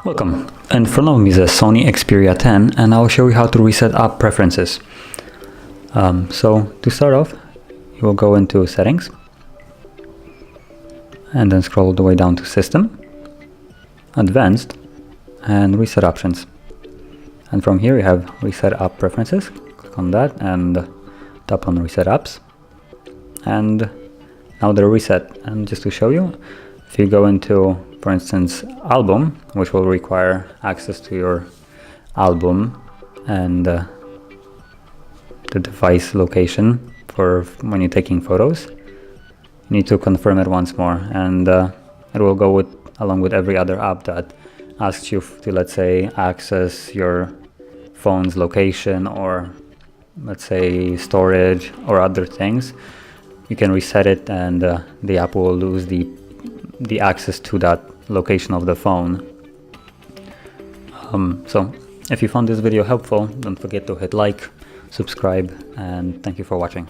Welcome, in front of me is a SONY Xperia 10 and I'll show you how to reset app preferences. So to start off, you will go into settings and then scroll all the way down to system, advanced and reset options. And from here you have reset app preferences. Click on that and tap on reset apps. And now they're reset. And just to show you, if you go into, for instance, album, which will require access to your album and the device location for when you're taking photos, you need to confirm it once more, and it will go along with every other app that asks you to, let's say, access your phone's location or, let's say, storage or other things. You can reset it and the app will lose the access to that location of the phone. So if you found this video helpful, don't forget to hit like, subscribe, and thank you for watching.